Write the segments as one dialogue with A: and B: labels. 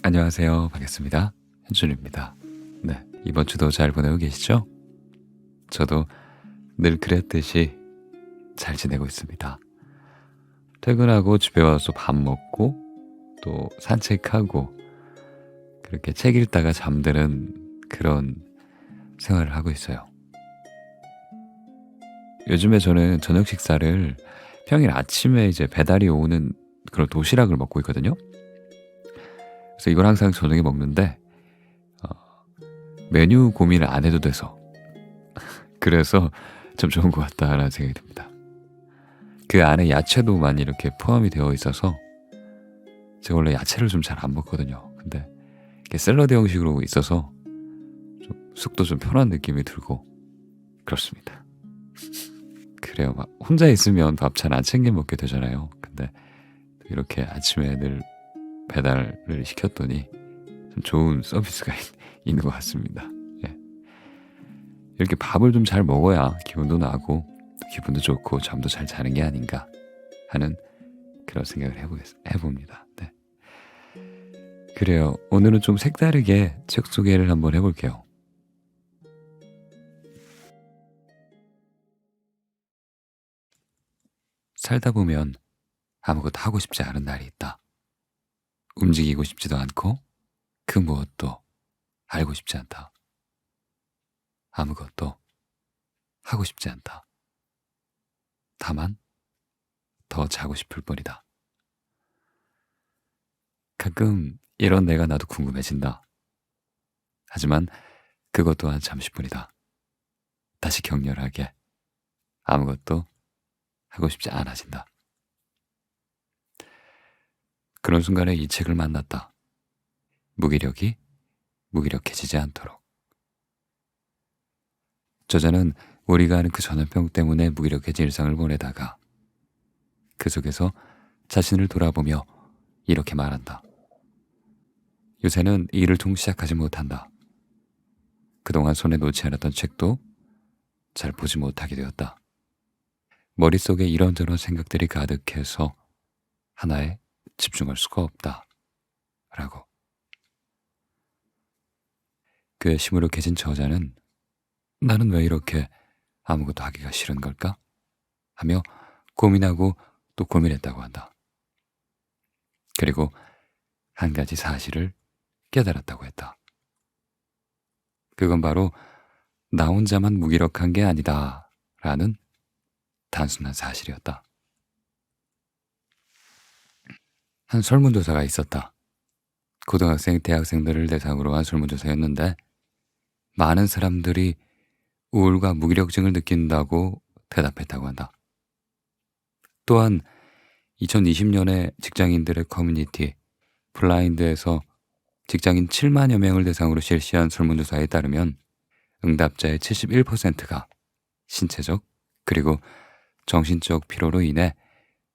A: 안녕하세요. 반갑습니다. 현준입니다. 네, 이번 주도 잘 보내고 계시죠? 저도 늘 그랬듯이 잘 지내고 있습니다. 퇴근하고 집에 와서 밥 먹고 또 산책하고 그렇게 책 읽다가 잠드는 그런 생활을 하고 있어요. 요즘에 저는 저녁 식사를 평일 아침에 이제 배달이 오는 그런 도시락을 먹고 있거든요. 그래서 이걸 항상 저녁에 먹는데 어, 메뉴 고민을 안 해도 돼서 그래서 좀 좋은 것 같다라는 생각이 듭니다. 그 안에 야채도 많이 이렇게 포함이 되어 있어서 제가 원래 야채를 좀 잘 안 먹거든요. 근데 이게 샐러드 형식으로 있어서 좀 속도 좀 편한 느낌이 들고 그렇습니다. 그래요. 막 혼자 있으면 밥 잘 안 챙겨 먹게 되잖아요. 근데 이렇게 아침에 늘 배달을 시켰더니 좀 좋은 서비스가 있는 것 같습니다. 예. 이렇게 밥을 좀 잘 먹어야 기분도 나고 기분도 좋고 잠도 잘 자는 게 아닌가 하는 그런 생각을 해봅니다. 네. 그래요. 오늘은 좀 색다르게 책 소개를 한번 해볼게요. 살다 보면 아무것도 하고 싶지 않은 날이 있다. 움직이고 싶지도 않고 그 무엇도 알고 싶지 않다. 아무것도 하고 싶지 않다. 다만 더 자고 싶을 뿐이다. 가끔 이런 내가 나도 궁금해진다. 하지만 그것 또한 잠시뿐이다. 다시 격렬하게 아무것도 하고 싶지 않아진다. 그런 순간에 이 책을 만났다. 무기력이 무기력해지지 않도록. 저자는 우리가 아는 그 전염병 때문에 무기력해진 일상을 보내다가 그 속에서 자신을 돌아보며 이렇게 말한다. 요새는 일을 통 시작하지 못한다. 그동안 손에 놓지 않았던 책도 잘 보지 못하게 되었다. 머릿속에 이런저런 생각들이 가득해서 하나에 집중할 수가 없다. 라고. 그의 시무룩해진 저자는 나는 왜 이렇게 아무것도 하기가 싫은 걸까? 하며 고민하고 또 고민했다고 한다. 그리고 한 가지 사실을 깨달았다고 했다. 그건 바로 나 혼자만 무기력한 게 아니다 라는 단순한 사실이었다. 한 설문조사가 있었다. 고등학생, 대학생들을 대상으로 한 설문조사였는데 많은 사람들이 우울과 무기력증을 느낀다고 대답했다고 한다. 또한 2020년에 직장인들의 커뮤니티 블라인드에서 직장인 7만여 명을 대상으로 실시한 설문조사에 따르면 응답자의 71%가 신체적 그리고 정신적 피로로 인해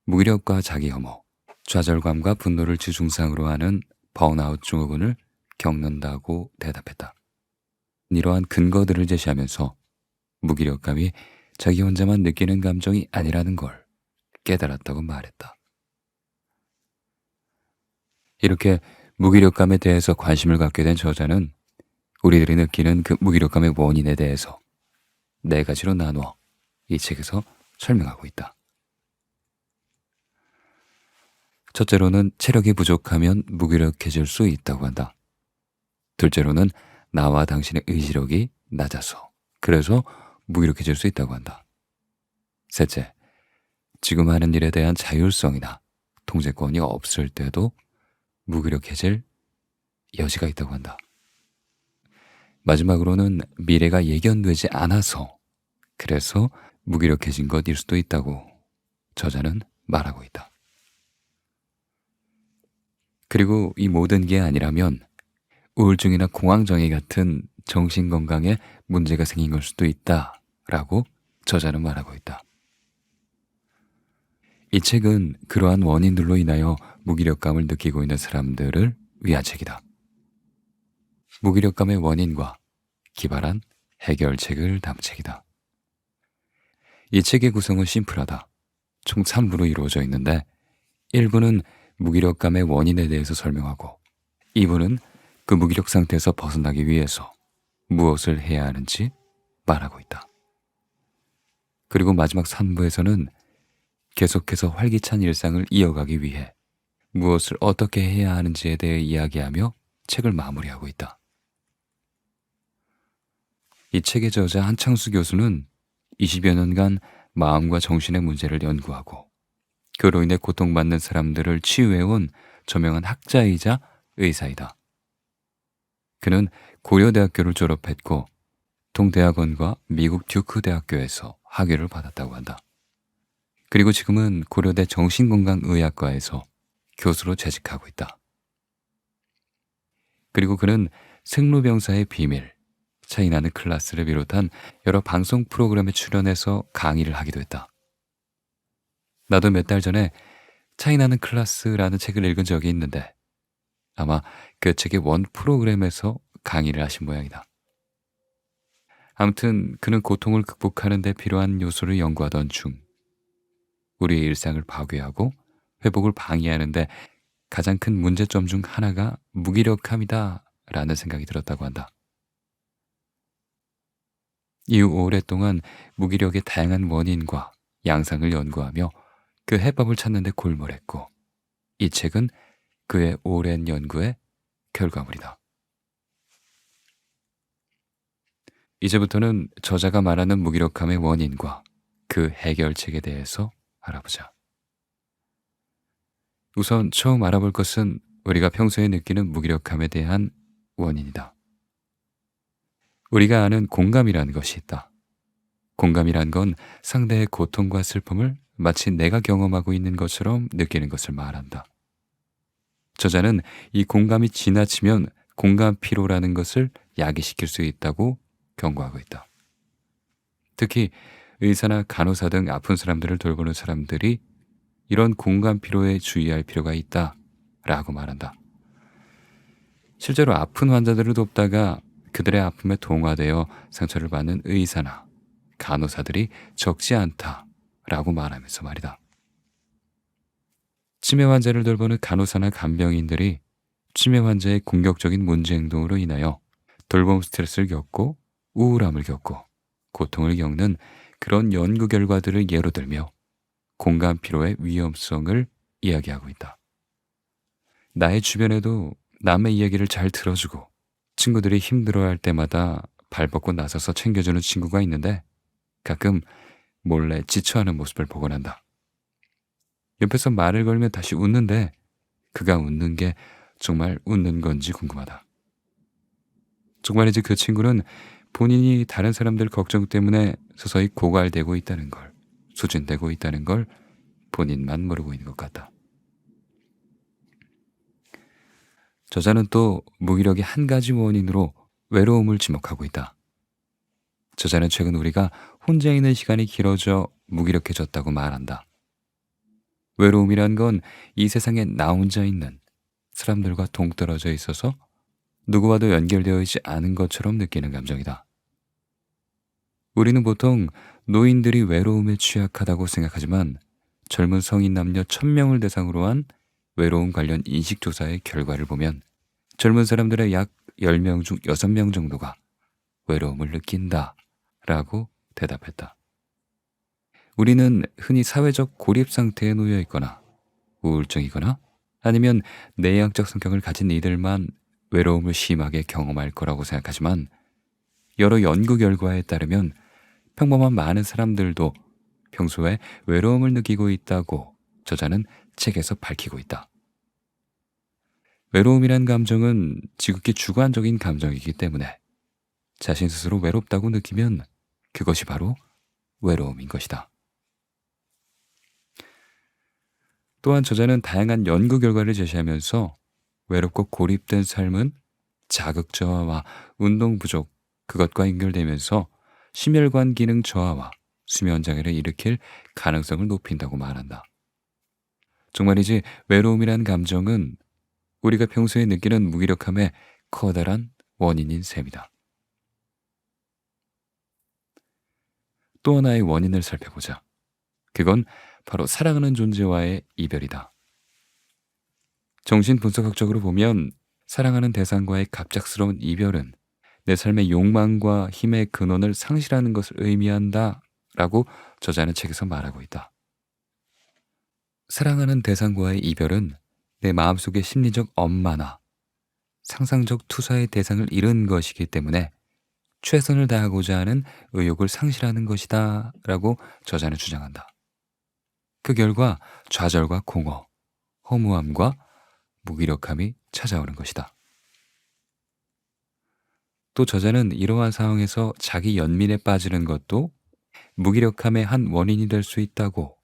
A: 무기력과 자기혐오, 좌절감과 분노를 주증상으로 하는 번아웃 증후군을 겪는다고 대답했다. 이러한 근거들을 제시하면서 무기력감이 자기 혼자만 느끼는 감정이 아니라는 걸 깨달았다고 말했다. 이렇게 무기력감에 대해서 관심을 갖게 된 저자는 우리들이 느끼는 그 무기력감의 원인에 대해서 네 가지로 나누어 이 책에서 설명하고 있다. 첫째로는 체력이 부족하면 무기력해질 수 있다고 한다. 둘째로는 나와 당신의 의지력이 낮아서 그래서 무기력해질 수 있다고 한다. 셋째, 지금 하는 일에 대한 자율성이나 통제권이 없을 때도 무기력해질 여지가 있다고 한다. 마지막으로는 미래가 예견되지 않아서 그래서 무기력해진 것일 수도 있다고 저자는 말하고 있다. 그리고 이 모든 게 아니라면 우울증이나 공황장애 같은 정신건강에 문제가 생긴 걸 수도 있다라고 저자는 말하고 있다. 이 책은 그러한 원인들로 인하여 무기력감을 느끼고 있는 사람들을 위한 책이다. 무기력감의 원인과 기발한 해결책을 담은 책이다. 이 책의 구성은 심플하다. 총 3부로 이루어져 있는데 1부는 무기력감의 원인에 대해서 설명하고 이분은 그 무기력 상태에서 벗어나기 위해서 무엇을 해야 하는지 말하고 있다. 그리고 마지막 3부에서는 계속해서 활기찬 일상을 이어가기 위해 무엇을 어떻게 해야 하는지에 대해 이야기하며 책을 마무리하고 있다. 이 책의 저자 한창수 교수는 20여 년간 마음과 정신의 문제를 연구하고 그로 인해 고통받는 사람들을 치유해온 저명한 학자이자 의사이다. 그는 고려대학교를 졸업했고 동대학원과 미국 듀크 대학교에서 학위를 받았다고 한다. 그리고 지금은 고려대 정신건강의학과에서 교수로 재직하고 있다. 그리고 그는 생로병사의 비밀, 차이나는 클라스를 비롯한 여러 방송 프로그램에 출연해서 강의를 하기도 했다. 나도 몇 달 전에 차이나는 클라스라는 책을 읽은 적이 있는데 아마 그 책의 원 프로그램에서 강의를 하신 모양이다. 아무튼 그는 고통을 극복하는 데 필요한 요소를 연구하던 중 우리의 일상을 파괴하고 회복을 방해하는데 가장 큰 문제점 중 하나가 무기력함이다 라는 생각이 들었다고 한다. 이후 오랫동안 무기력의 다양한 원인과 양상을 연구하며 그 해법을 찾는 데 골몰했고 이 책은 그의 오랜 연구의 결과물이다. 이제부터는 저자가 말하는 무기력함의 원인과 그 해결책에 대해서 알아보자. 우선 처음 알아볼 것은 우리가 평소에 느끼는 무기력함에 대한 원인이다. 우리가 아는 공감이라는 것이 있다. 공감이란 건 상대의 고통과 슬픔을 마치 내가 경험하고 있는 것처럼 느끼는 것을 말한다. 저자는 이 공감이 지나치면 공감 피로라는 것을 야기시킬 수 있다고 경고하고 있다. 특히 의사나 간호사 등 아픈 사람들을 돌보는 사람들이 이런 공감 피로에 주의할 필요가 있다 라고 말한다. 실제로 아픈 환자들을 돕다가 그들의 아픔에 동화되어 상처를 받는 의사나 간호사들이 적지 않다 라고 말하면서 말이다. 치매 환자를 돌보는 간호사나 간병인들이 치매 환자의 공격적인 문제 행동으로 인하여 돌봄 스트레스를 겪고 우울함을 겪고 고통을 겪는 그런 연구 결과들을 예로 들며 공감 피로의 위험성을 이야기하고 있다. 나의 주변에도 남의 이야기를 잘 들어주고 친구들이 힘들어할 때마다 발벗고 나서서 챙겨주는 친구가 있는데 가끔 몰래 지쳐하는 모습을 보곤 한다. 옆에서 말을 걸면 다시 웃는데 그가 웃는 게 정말 웃는 건지 궁금하다. 정말이지 그 친구는 본인이 다른 사람들 걱정 때문에 서서히 고갈되고 있다는 걸, 소진되고 있다는 걸 본인만 모르고 있는 것 같다. 저자는 또 무기력의 한 가지 원인으로 외로움을 지목하고 있다. 저자는 최근 우리가 혼자 있는 시간이 길어져 무기력해졌다고 말한다. 외로움이란 건 이 세상에 나 혼자 있는 사람들과 동떨어져 있어서 누구와도 연결되어 있지 않은 것처럼 느끼는 감정이다. 우리는 보통 노인들이 외로움에 취약하다고 생각하지만 젊은 성인 남녀 1000명을 대상으로 한 외로움 관련 인식조사의 결과를 보면 젊은 사람들의 약 10명 중 6명 정도가 외로움을 느낀다 라고 대답했다. 우리는 흔히 사회적 고립 상태에 놓여 있거나 우울증이거나 아니면 내향적 성격을 가진 이들만 외로움을 심하게 경험할 거라고 생각하지만 여러 연구 결과에 따르면 평범한 많은 사람들도 평소에 외로움을 느끼고 있다고 저자는 책에서 밝히고 있다. 외로움이란 감정은 지극히 주관적인 감정이기 때문에 자신 스스로 외롭다고 느끼면 그것이 바로 외로움인 것이다. 또한 저자는 다양한 연구 결과를 제시하면서 외롭고 고립된 삶은 자극 저하와 운동 부족, 그것과 연결되면서 심혈관 기능 저하와 수면 장애를 일으킬 가능성을 높인다고 말한다. 정말이지 외로움이란 감정은 우리가 평소에 느끼는 무기력함의 커다란 원인인 셈이다. 또 하나의 원인을 살펴보자. 그건 바로 사랑하는 존재와의 이별이다. 정신분석학적으로 보면 사랑하는 대상과의 갑작스러운 이별은 내 삶의 욕망과 힘의 근원을 상실하는 것을 의미한다 라고 저자는 책에서 말하고 있다. 사랑하는 대상과의 이별은 내 마음속의 심리적 엄마나 상상적 투사의 대상을 잃은 것이기 때문에 최선을 다하고자 하는 의욕을 상실하는 것이다 라고 저자는 주장한다. 그 결과 좌절과 공허, 허무함과 무기력함이 찾아오는 것이다. 또 저자는 이러한 상황에서 자기 연민에 빠지는 것도 무기력함의 한 원인이 될 수 있다고,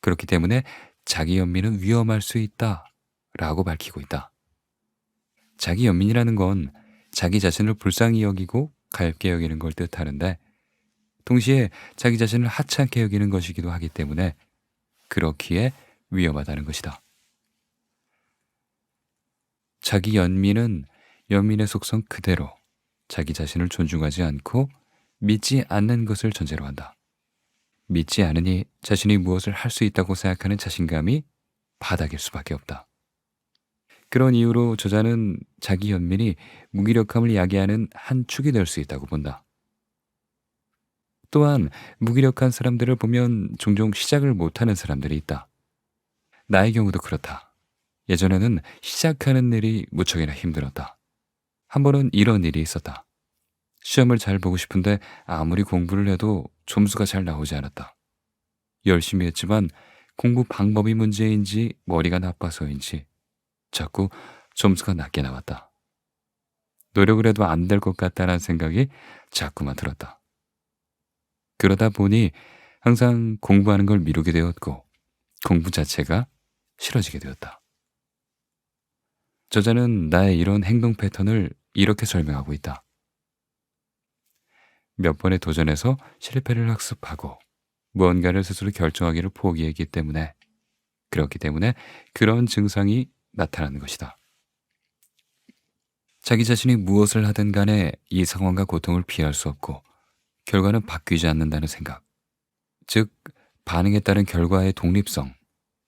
A: 그렇기 때문에 자기 연민은 위험할 수 있다 라고 밝히고 있다. 자기 연민이라는 건 자기 자신을 불쌍히 여기고 가엽게 여기는 걸 뜻하는데, 동시에 자기 자신을 하찮게 여기는 것이기도 하기 때문에 그렇기에 위험하다는 것이다. 자기 연민은 연민의 속성 그대로 자기 자신을 존중하지 않고 믿지 않는 것을 전제로 한다. 믿지 않으니 자신이 무엇을 할 수 있다고 생각하는 자신감이 바닥일 수밖에 없다. 그런 이유로 저자는 자기 연민이 무기력함을 야기하는 한 축이 될 수 있다고 본다. 또한 무기력한 사람들을 보면 종종 시작을 못하는 사람들이 있다. 나의 경우도 그렇다. 예전에는 시작하는 일이 무척이나 힘들었다. 한 번은 이런 일이 있었다. 시험을 잘 보고 싶은데 아무리 공부를 해도 점수가 잘 나오지 않았다. 열심히 했지만 공부 방법이 문제인지 머리가 나빠서인지 자꾸 점수가 낮게 나왔다. 노력을 해도 안 될 것 같다는 생각이 자꾸만 들었다. 그러다 보니 항상 공부하는 걸 미루게 되었고 공부 자체가 싫어지게 되었다. 저자는 나의 이런 행동 패턴을 이렇게 설명하고 있다. 몇 번의 도전에서 실패를 학습하고 무언가를 스스로 결정하기를 포기했기 때문에, 그렇기 때문에 그런 증상이 나타나는 것이다. 자기 자신이 무엇을 하든 간에 이 상황과 고통을 피할 수 없고 결과는 바뀌지 않는다는 생각, 즉 반응에 따른 결과의 독립성,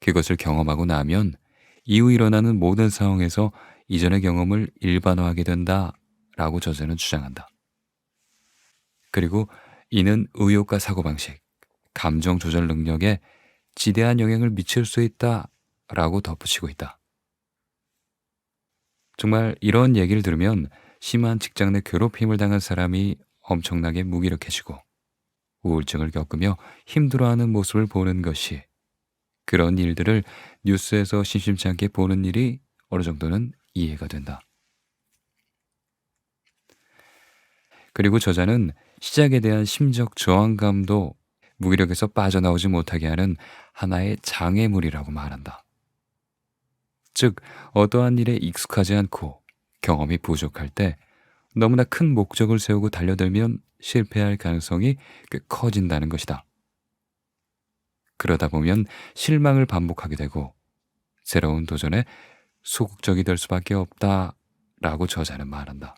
A: 그것을 경험하고 나면 이후 일어나는 모든 상황에서 이전의 경험을 일반화하게 된다라고 저자는 주장한다. 그리고 이는 의욕과 사고방식, 감정 조절 능력에 지대한 영향을 미칠 수 있다라고 덧붙이고 있다. 정말 이런 얘기를 들으면 심한 직장 내 괴롭힘을 당한 사람이 엄청나게 무기력해지고 우울증을 겪으며 힘들어하는 모습을 보는 것이, 그런 일들을 뉴스에서 심심치 않게 보는 일이 어느 정도는 이해가 된다. 그리고 저자는 시작에 대한 심적 저항감도 무기력에서 빠져나오지 못하게 하는 하나의 장애물이라고 말한다. 즉, 어떠한 일에 익숙하지 않고 경험이 부족할 때 너무나 큰 목적을 세우고 달려들면 실패할 가능성이 꽤 커진다는 것이다. 그러다 보면 실망을 반복하게 되고 새로운 도전에 소극적이 될 수밖에 없다라고 저자는 말한다.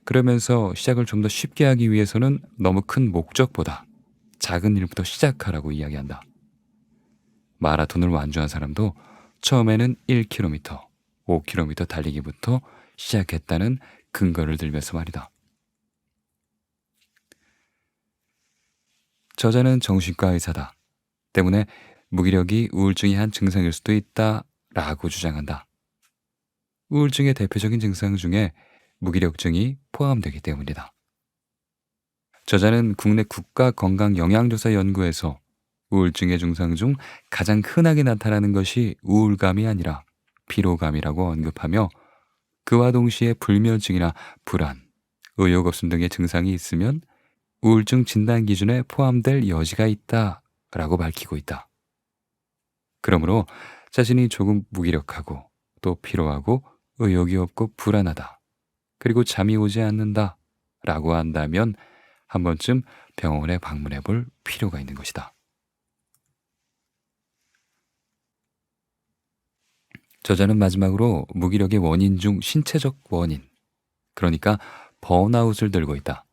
A: 그러면서 시작을 좀 더 쉽게 하기 위해서는 너무 큰 목적보다 작은 일부터 시작하라고 이야기한다. 마라톤을 완주한 사람도 처음에는 1km, 5km 달리기부터 시작했다는 근거를 들면서 말이다. 저자는 정신과 의사다. 때문에 무기력이 우울증의 한 증상일 수도 있다라고 주장한다. 우울증의 대표적인 증상 중에 무기력증이 포함되기 때문이다. 저자는 국내 국가건강영양조사연구에서 우울증의 증상 중 가장 흔하게 나타나는 것이 우울감이 아니라 피로감이라고 언급하며, 그와 동시에 불면증이나 불안, 의욕 없음 등의 증상이 있으면 우울증 진단 기준에 포함될 여지가 있다라고 밝히고 있다. 그러므로 자신이 조금 무기력하고 또 피로하고 의욕이 없고 불안하다, 그리고 잠이 오지 않는다 라고 한다면 한 번쯤 병원에 방문해 볼 필요가 있는 것이다. 저자는 마지막으로 무기력의 원인 중 신체적 원인, 그러니까 번아웃을 들고 있다.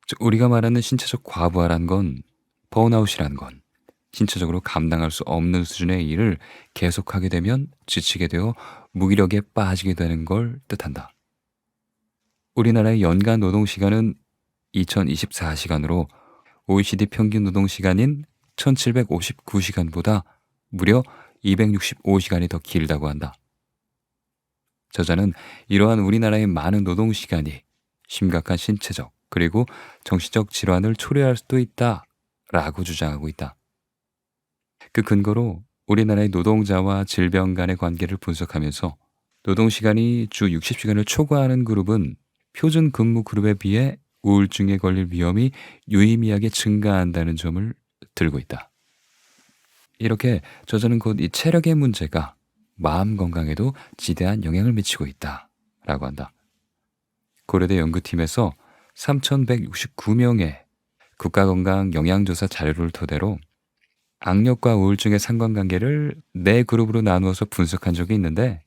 A: 즉, 우리가 말하는 신체적 과부하란 건, 번아웃이란 건 신체적으로 감당할 수 없는 수준의 일을 계속하게 되면 지치게 되어 무기력에 빠지게 되는 걸 뜻한다. 우리나라의 연간 노동시간은 2024시간으로 OECD 평균 노동시간인 1759시간보다 무려 265시간이 더 길다고 한다. 저자는 이러한 우리나라의 많은 노동시간이 심각한 신체적 그리고 정신적 질환을 초래할 수도 있다 라고 주장하고 있다. 그 근거로 우리나라의 노동자와 질병 간의 관계를 분석하면서 노동시간이 주 60시간을 초과하는 그룹은 표준 근무 그룹에 비해 우울증에 걸릴 위험이 유의미하게 증가한다는 점을 들고 있다. 이렇게 저자는 곧 이 체력의 문제가 마음 건강에도 지대한 영향을 미치고 있다 라고 한다. 고려대 연구팀에서 3,169명의 국가건강 영양조사 자료를 토대로 악력과 우울증의 상관관계를 네 그룹으로 나누어서 분석한 적이 있는데,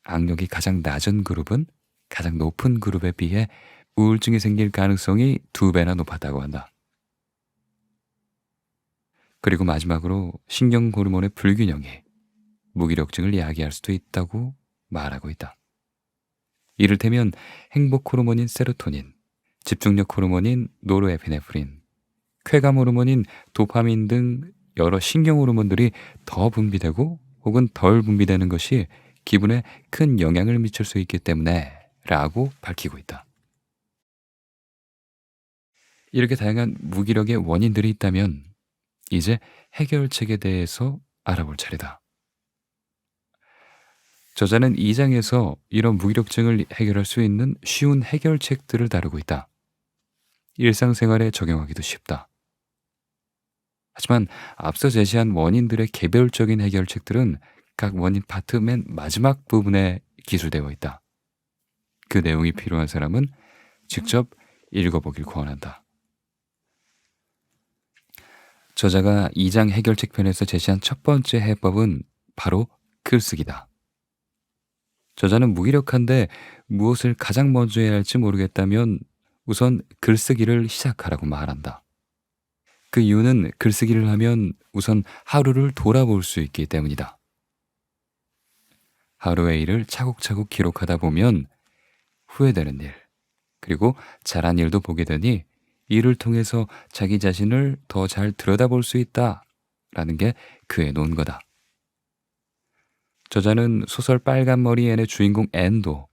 A: 악력이 가장 낮은 그룹은 가장 높은 그룹에 비해 우울증이 생길 가능성이 2배나 높았다고 한다. 그리고 마지막으로 신경 호르몬의 불균형이 무기력증을 야기할 수도 있다고 말하고 있다. 이를테면 행복 호르몬인 세로토닌, 집중력 호르몬인 노르에피네프린, 쾌감 호르몬인 도파민 등 여러 신경 호르몬들이 더 분비되고 혹은 덜 분비되는 것이 기분에 큰 영향을 미칠 수 있기 때문에 라고 밝히고 있다. 이렇게 다양한 무기력의 원인들이 있다면 이제 해결책에 대해서 알아볼 차례다. 저자는 2장에서 이런 무기력증을 해결할 수 있는 쉬운 해결책들을 다루고 있다. 일상생활에 적용하기도 쉽다. 하지만 앞서 제시한 원인들의 개별적인 해결책들은 각 원인 파트 맨 마지막 부분에 기술되어 있다. 그 내용이 필요한 사람은 직접 읽어보길 권한다. 저자가 2장 해결책 편에서 제시한 첫 번째 해법은 바로 글쓰기다. 저자는 무기력한데 무엇을 가장 먼저 해야 할지 모르겠다면 우선 글쓰기를 시작하라고 말한다. 그 이유는 글쓰기를 하면 우선 하루를 돌아볼 수 있기 때문이다. 하루의 일을 차곡차곡 기록하다 보면 후회되는 일, 그리고 잘한 일도 보게 되니 이를 통해서 자기 자신을 더 잘 들여다볼 수 있다라는 게 그의 논거다. 저자는 소설 빨간머리 앤의 주인공 앤도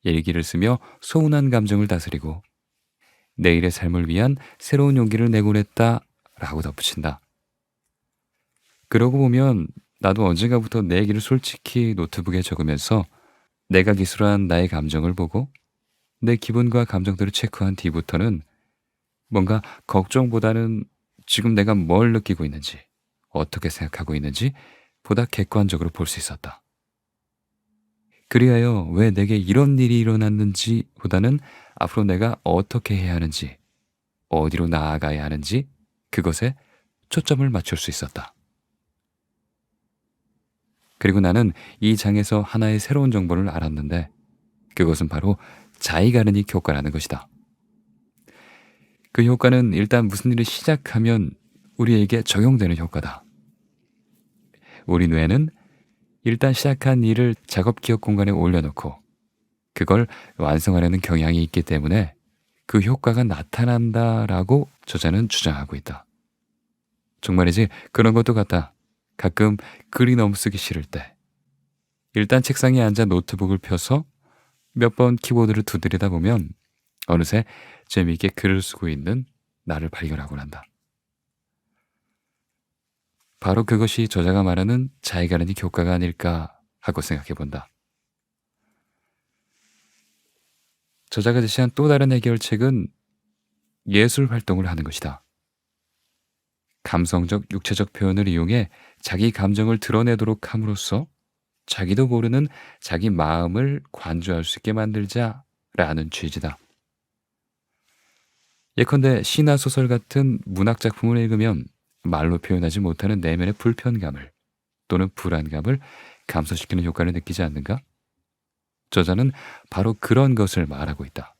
A: 일기를 쓰며 서운한 감정을 다스리고 내일의 삶을 위한 새로운 용기를 내곤 했다라고 덧붙인다. 그러고 보면 나도 언젠가부터 내 얘기를 솔직히 노트북에 적으면서 내가 기술한 나의 감정을 보고 내 기분과 감정들을 체크한 뒤부터는 뭔가 걱정보다는 지금 내가 뭘 느끼고 있는지, 어떻게 생각하고 있는지 보다 객관적으로 볼 수 있었다. 그리하여 왜 내게 이런 일이 일어났는지 보다는 앞으로 내가 어떻게 해야 하는지, 어디로 나아가야 하는지 그것에 초점을 맞출 수 있었다. 그리고 나는 이 장에서 하나의 새로운 정보를 알았는데 그것은 바로 자이가르닉 효과라는 것이다. 그 효과는 일단 무슨 일을 시작하면 우리에게 적용되는 효과다. 우리 뇌는 일단 시작한 일을 작업 기억 공간에 올려놓고 그걸 완성하려는 경향이 있기 때문에 그 효과가 나타난다라고 저자는 주장하고 있다. 정말이지 그런 것도 같다. 가끔 글이 너무 쓰기 싫을 때 일단 책상에 앉아 노트북을 펴서 몇 번 키보드를 두드리다 보면 어느새 재미있게 글을 쓰고 있는 나를 발견하곤 한다. 바로 그것이 저자가 말하는 자이가르닉 효과가 아닐까 하고 생각해 본다. 저자가 제시한 또 다른 해결책은 예술 활동을 하는 것이다. 감성적, 육체적 표현을 이용해 자기 감정을 드러내도록 함으로써 자기도 모르는 자기 마음을 관조할 수 있게 만들자라는 취지다. 예컨대 시나 소설 같은 문학 작품을 읽으면 말로 표현하지 못하는 내면의 불편감을 또는 불안감을 감소시키는 효과를 느끼지 않는가? 저자는 바로 그런 것을 말하고 있다.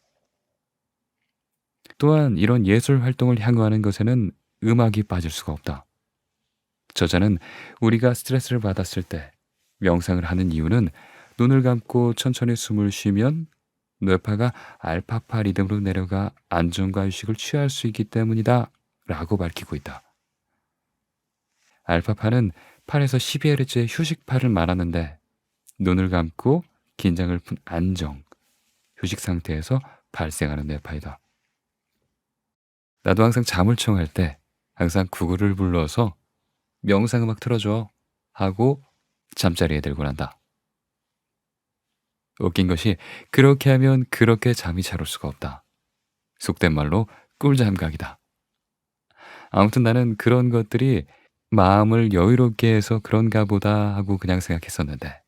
A: 또한 이런 예술 활동을 향유하는 것에는 음악이 빠질 수가 없다. 저자는 우리가 스트레스를 받았을 때 명상을 하는 이유는 눈을 감고 천천히 숨을 쉬면 뇌파가 알파파 리듬으로 내려가 안정과 휴식을 취할 수 있기 때문이다 라고 밝히고 있다. 알파파는 8에서 12Hz의 휴식파를 말하는데 눈을 감고 긴장을 푼 안정, 휴식 상태에서 발생하는 뇌파이다. 나도 항상 잠을 청할 때 항상 구글을 불러서 명상음악 틀어줘 하고 잠자리에 들고 난다. 웃긴 것이 그렇게 하면 그렇게 잠이 잘 올 수가 없다. 속된 말로 꿀잠각이다. 아무튼 나는 그런 것들이 마음을 여유롭게 해서 그런가 보다 하고 그냥 생각했었는데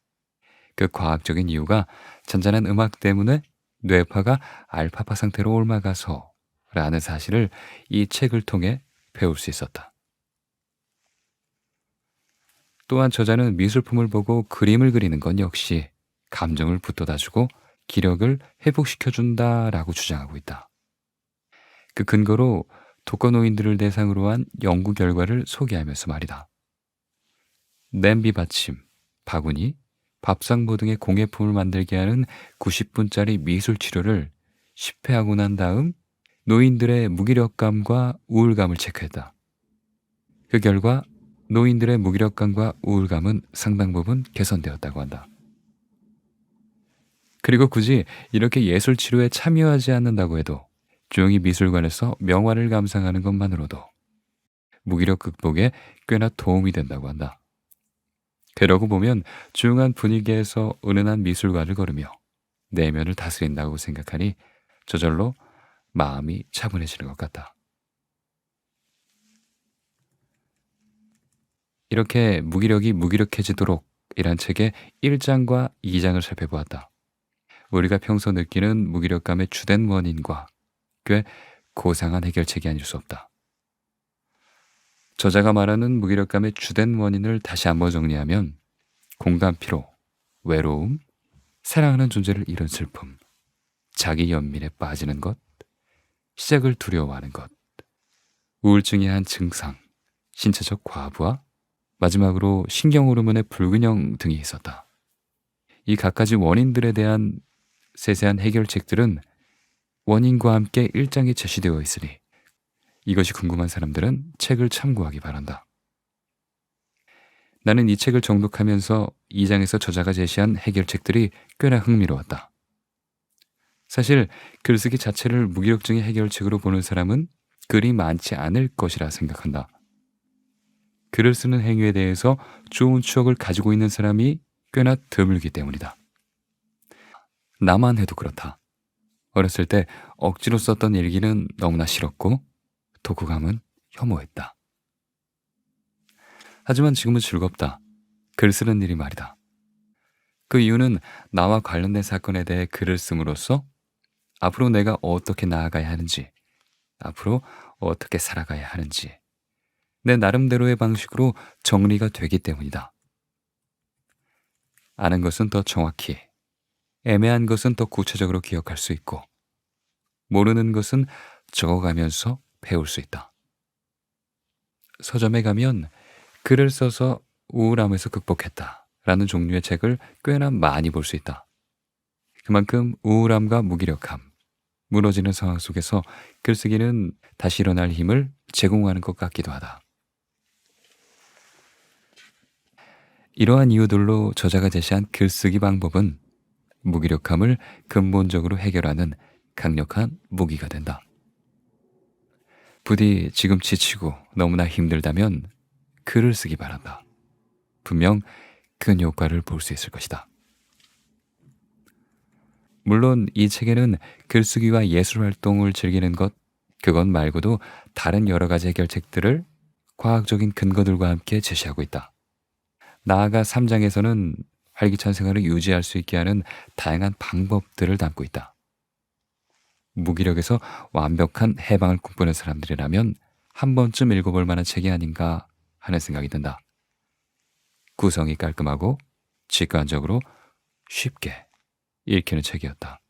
A: 그 과학적인 이유가 잔잔한 음악 때문에 뇌파가 알파파 상태로 옮아가서 라는 사실을 이 책을 통해 배울 수 있었다. 또한 저자는 미술품을 보고 그림을 그리는 건 역시 감정을 북돋아주고 기력을 회복시켜준다라고 주장하고 있다. 그 근거로 독거노인들을 대상으로 한 연구 결과를 소개하면서 말이다. 냄비 받침, 바구니, 밥상보 등의 공예품을 만들게 하는 90분짜리 미술 치료를 10회 하고 난 다음 노인들의 무기력감과 우울감을 체크했다. 그 결과 노인들의 무기력감과 우울감은 상당 부분 개선되었다고 한다. 그리고 굳이 이렇게 예술 치료에 참여하지 않는다고 해도 조용히 미술관에서 명화를 감상하는 것만으로도 무기력 극복에 꽤나 도움이 된다고 한다. 그러고 보면 조용한 분위기에서 은은한 미술관을 걸으며 내면을 다스린다고 생각하니 저절로 마음이 차분해지는 것 같다. 이렇게 무기력이 무기력해지도록 이란 책의 1장과 2장을 살펴보았다. 우리가 평소 느끼는 무기력감의 주된 원인과 꽤 고상한 해결책이 아닐 수 없다. 저자가 말하는 무기력감의 주된 원인을 다시 한번 정리하면 공감 피로, 외로움, 사랑하는 존재를 잃은 슬픔, 자기 연민에 빠지는 것, 시작을 두려워하는 것, 우울증의 한 증상, 신체적 과부하, 마지막으로 신경 호르몬의 불균형 등이 있었다. 이 갖가지 원인들에 대한 세세한 해결책들은 원인과 함께 1장에 제시되어 있으니 이것이 궁금한 사람들은 책을 참고하기 바란다. 나는 이 책을 정독하면서 2장에서 저자가 제시한 해결책들이 꽤나 흥미로웠다. 사실 글쓰기 자체를 무기력증의 해결책으로 보는 사람은 그리 많지 않을 것이라 생각한다. 글을 쓰는 행위에 대해서 좋은 추억을 가지고 있는 사람이 꽤나 드물기 때문이다. 나만 해도 그렇다. 어렸을 때 억지로 썼던 일기는 너무나 싫었고 독후감은 혐오했다. 하지만 지금은 즐겁다. 글 쓰는 일이 말이다. 그 이유는 나와 관련된 사건에 대해 글을 씀으로써 앞으로 내가 어떻게 나아가야 하는지, 앞으로 어떻게 살아가야 하는지 내 나름대로의 방식으로 정리가 되기 때문이다. 아는 것은 더 정확히, 애매한 것은 더 구체적으로 기억할 수 있고 모르는 것은 적어가면서 배울 수 있다. 서점에 가면 글을 써서 우울함에서 극복했다 라는 종류의 책을 꽤나 많이 볼 수 있다. 그만큼 우울함과 무기력함, 무너지는 상황 속에서 글쓰기는 다시 일어날 힘을 제공하는 것 같기도 하다. 이러한 이유들로 저자가 제시한 글쓰기 방법은 무기력함을 근본적으로 해결하는 강력한 무기가 된다. 부디 지금 지치고 너무나 힘들다면 글을 쓰기 바란다. 분명 큰 효과를 볼 수 있을 것이다. 물론 이 책에는 글쓰기와 예술활동을 즐기는 것, 그것 말고도 다른 여러 가지 해결책들을 과학적인 근거들과 함께 제시하고 있다. 나아가 3장에서는 활기찬 생활을 유지할 수 있게 하는 다양한 방법들을 담고 있다. 무기력에서 완벽한 해방을 꿈꾸는 사람들이라면 한 번쯤 읽어볼 만한 책이 아닌가 하는 생각이 든다. 구성이 깔끔하고 직관적으로 쉽게 읽히는 책이었다.